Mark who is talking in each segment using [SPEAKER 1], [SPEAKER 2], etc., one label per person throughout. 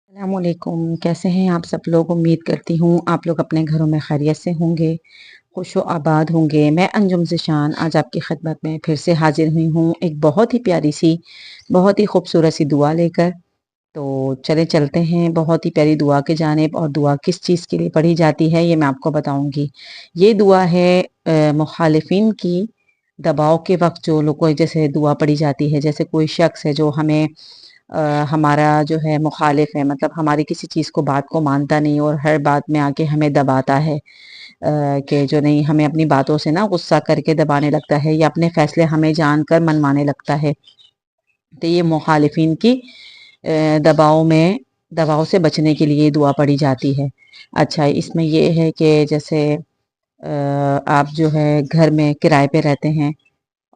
[SPEAKER 1] अस्सलाम वालेकुम। कैसे हैं आप सब लोग? उम्मीद करती हूँ आप लोग अपने घरों में खैरियत से होंगे, खुश व आबाद होंगे। मैं अंजुम ज़िशान आज आपकी खिदमत में फिर से हाजिर हुई हूँ एक बहुत ही प्यारी सी, बहुत ही खूबसूरत सी दुआ लेकर। तो चले चलते हैं बहुत ही प्यारी दुआ की जानिब। और दुआ किस चीज़ के लिए पढ़ी जाती है ये मैं आपको बताऊँगी। ये दुआ है मुखालिफिन की दबाव के वक़्त जो लोगों जैसे दुआ पढ़ी जाती है, जैसे कोई शख्स है जो हमें हमारा जो है मुखालिफ है, मतलब हमारी किसी चीज़ को बात को मानता नहीं और हर बात में आके हमें दबाता है, कि जो नहीं हमें अपनी बातों से ना गुस्सा करके दबाने लगता है या अपने फैसले हमें जानकर मनवाने लगता है। तो ये मुखालिफिन की दबाव से बचने के लिए दुआ पढ़ी जाती है। अच्छा, इसमें ये है कि जैसे आप जो है घर में किराए पे रहते हैं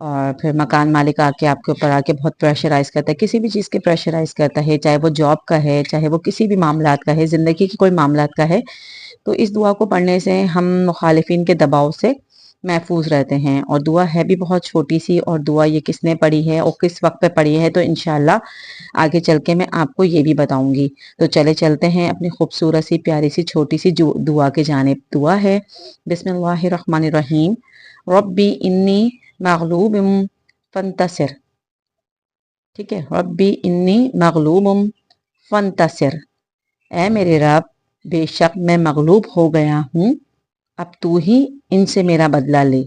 [SPEAKER 1] और फिर मकान मालिक आके आपके ऊपर आके बहुत प्रेशराइज़ करता है, किसी भी चीज़ के प्रेशराइज़ करता है, चाहे वो जॉब का है, चाहे वो किसी भी मामलात का है, ज़िंदगी की कोई मामलात का है। तो इस दुआ को पढ़ने से हम मुखालिफिन के दबाव से महफूज रहते हैं। और दुआ है भी बहुत छोटी सी, और दुआ ये किसने पढ़ी है और किस वक्त पे पढ़ी है तो इंशाल्लाह आगे चल के मैं आपको ये भी बताऊंगी। तो चले चलते हैं अपनी खूबसूरत सी प्यारी सी छोटी सी दुआ के जानिब। दुआ है बिस्मिल्लाहिर्रहमानिर्रहीम। रब्बी इन्नी मगलूबुम फंतसिर। ठीक है, रब्बी इन्नी मगलूबुम फंतसिर। ऐ मेरे रब, बेशक मैं मगलूब हो गया हूँ, अब तू ही इनसे मेरा बदला ले।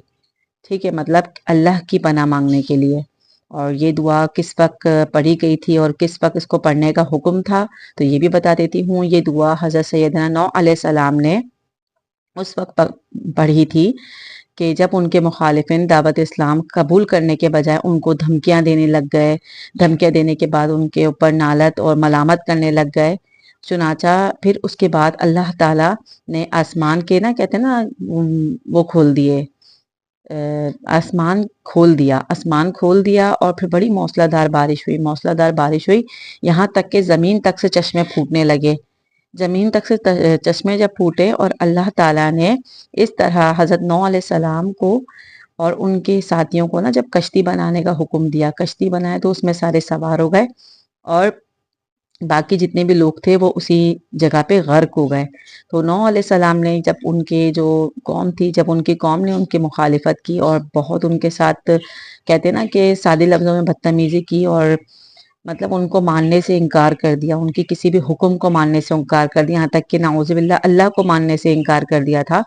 [SPEAKER 1] ठीक है, मतलब अल्लाह की पनाह मांगने के लिए। और ये दुआ किस वक्त पढ़ी गई थी और किस वक्त इसको पढ़ने का हुक्म था तो ये भी बता देती हूँ। ये दुआ हज़रत सैयदना नूह अलैहिस्सलाम ने उस वक्त पढ़ी थी कि जब उनके मुखालिफिन दावत इस्लाम कबूल करने के बजाय उनको धमकियां देने लग गए। धमकियां देने के बाद उनके ऊपर नालत और मलामत करने लग गए। चुनाचा फिर उसके बाद अल्लाह ताला ने आसमान के ना कहते हैं ना वो खोल दिए, आसमान खोल दिया और फिर बड़ी मौसलाधार बारिश हुई, यहाँ तक कि ज़मीन तक से चश्मे फूटने लगे। ज़मीन तक से चश्मे जब फूटे और अल्लाह ताला ने इस तरह हज़रत नूह अलैहिस्सलाम को और उनके साथियों को ना जब कश्ती बनाने का हुक्म दिया, कश्ती बनाए तो उसमें सारे सवार हो गए और बाकी जितने भी लोग थे वो उसी जगह पे गर्क हो गए। तो नूह अलैहिस्सलाम ने जब उनके जो कौम थी, जब उनकी कौम ने उनकी मुखालिफत की और बहुत उनके साथ कहते ना कि सादे लफ्ज़ों में बदतमीज़ी की और मतलब उनको मानने से इनकार कर दिया, उनकी किसी भी हुक्म को मानने से इनकार कर दिया, यहाँ तक कि नाउज़ुबिल्लाह अल्लाह को मानने से इनकार कर दिया था।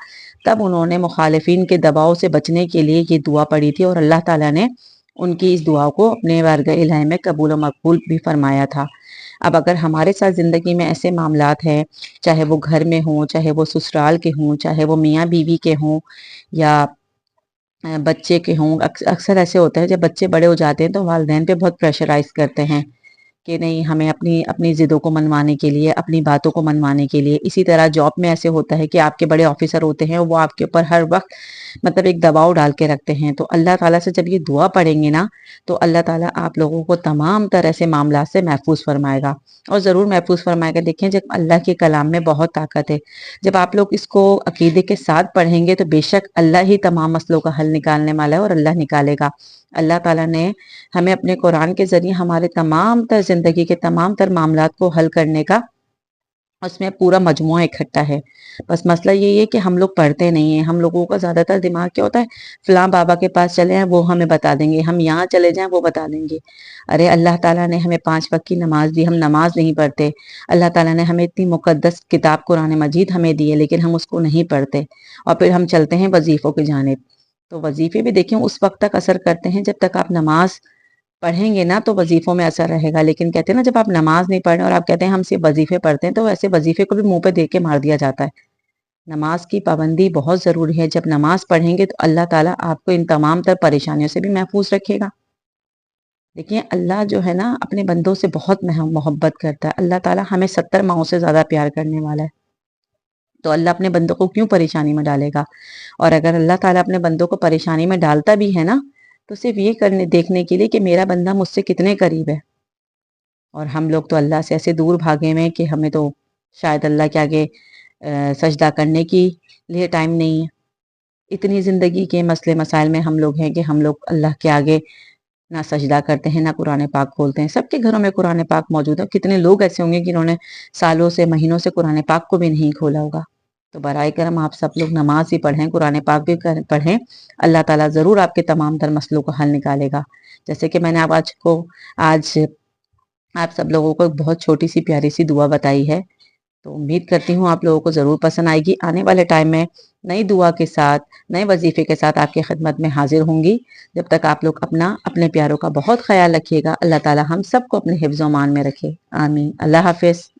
[SPEAKER 1] तब उन्होंने मुखालिफिन के दबाव से बचने के लिए ये दुआ पढ़ी थी और अल्लाह ताला ने उनकी इस दुआ को अपने बारगाह इलाही में कबूल और मकबूल भी फरमाया था। अब अगर हमारे साथ ज़िंदगी में ऐसे मामलात हैं, चाहे वो घर में हों, चाहे वो ससुराल के हों, चाहे वो मियाँ बीवी के हों या बच्चे के हों, अक्सर ऐसे होता है जब बच्चे बड़े हो जाते हैं तो वालिदैन पे बहुत प्रेशराइज़ करते हैं कि नहीं हमें अपनी अपनी ज़िदों को मनवाने के लिए, अपनी बातों को मनवाने के लिए। इसी तरह जॉब में ऐसे होता है कि आपके बड़े ऑफिसर होते हैं, वो आपके ऊपर हर वक़्त मतलब एक दबाव डाल के रखते हैं। तो अल्लाह ताला से जब ये दुआ पढ़ेंगे ना, तो अल्लाह ताला आप लोगों को तमाम तरह से मामलात से महफूज़ फ़रमाएगा और ज़रूर महफूज़ फ़रमाएगा। देखें, जब अल्लाह के कलाम में बहुत ताकत है। जब आप लोग इसको अकीदे के साथ पढ़ेंगे तो बेशक अल्लाह ही तमाम मसलों का हल निकालने वाला है और अल्लाह निकालेगा। अल्लाह ताला ने हमें अपने कुरान के ज़रिए हमारे तमाम तर ज़िंदगी के तमाम तर मामलात को हल करने का उसमें पूरा मजमुआ इकट्ठा है। बस मसला यही है कि हम लोग पढ़ते नहीं हैं। हम लोगों का ज़्यादातर दिमाग क्या होता है, फ़लाँ बाबा के पास चले हैं वो हमें बता देंगे, हम यहाँ चले जाएँ वो बता देंगे। अरे अल्लाह ताला ने हमें 5 वक़्त की नमाज़ दी, हम नमाज़ नहीं पढ़ते। अल्लाह ताला ने हमें इतनी मुक़द्दस किताब कुरान मजीद हमें दी है, लेकिन हम उसको नहीं पढ़ते और फिर हम चलते हैं वज़ीफ़ों की जानिब। तो वज़ीफ़े भी देखिए उस वक़्त तक असर करते हैं जब तक आप नमाज़ पढ़ेंगे ना तो वज़ीफ़ों में असर रहेगा। लेकिन कहते हैं ना, जब आप नमाज़ नहीं पढ़ रहे और आप कहते हैं हम सिर्फ़ वज़ीफ़े पढ़ते हैं, तो वैसे वज़ीफ़े को भी मुँह पे दे के मार दिया जाता है। नमाज की पाबंदी बहुत ज़रूरी है। जब नमाज पढ़ेंगे तो अल्लाह ताला आपको इन तमाम तर परेशानियों से भी महफूज रखेगा। देखिए, अल्लाह जो है ना अपने बंदों से बहुत मोहब्बत करता है। अल्लाह ताला हमें 70 माओं से ज़्यादा प्यार करने वाला है। तो अल्लाह अपने बंदों को क्यों परेशानी में डालेगा? और अगर अल्लाह ताला अपने बंदों को परेशानी में डालता भी है ना, तो सिर्फ़ ये करने देखने के लिए कि मेरा बंदा मुझसे कितने करीब है। और हम लोग तो अल्लाह से ऐसे दूर भागे हुए हैं कि हमें तो शायद अल्लाह के आगे सजदा करने की लिए टाइम नहीं है। इतनी ज़िंदगी के मसले मसाइल में हम लोग हैं कि हम लोग अल्लाह के आगे نہ سجدہ کرتے ہیں، نہ قرآن پاک کھولتے ہیں۔ سب کے گھروں میں قرآن پاک موجود ہے، کتنے لوگ ایسے ہوں گے کہ انہوں نے سالوں سے مہینوں سے قرآن پاک کو بھی نہیں کھولا ہوگا۔ تو برائے کرم آپ سب لوگ نماز بھی پڑھیں، قرآن پاک بھی پڑھیں، اللہ تعالیٰ ضرور آپ کے تمام تر مسئلوں کا حل نکالے گا۔ جیسے کہ میں نے آج آپ سب لوگوں کو ایک بہت چھوٹی سی پیاری سی دعا بتائی ہے، تو امید کرتی ہوں آپ لوگوں کو ضرور پسند آئے گی۔ آنے والے ٹائم میں نئی دعا کے ساتھ، نئے وظیفے کے ساتھ آپ کی خدمت میں حاضر ہوں گی۔ جب تک آپ لوگ اپنے پیاروں کا بہت خیال رکھیے گا۔ اللہ تعالیٰ ہم سب کو اپنے حفظ و امان میں رکھے، آمین۔ اللہ حافظ۔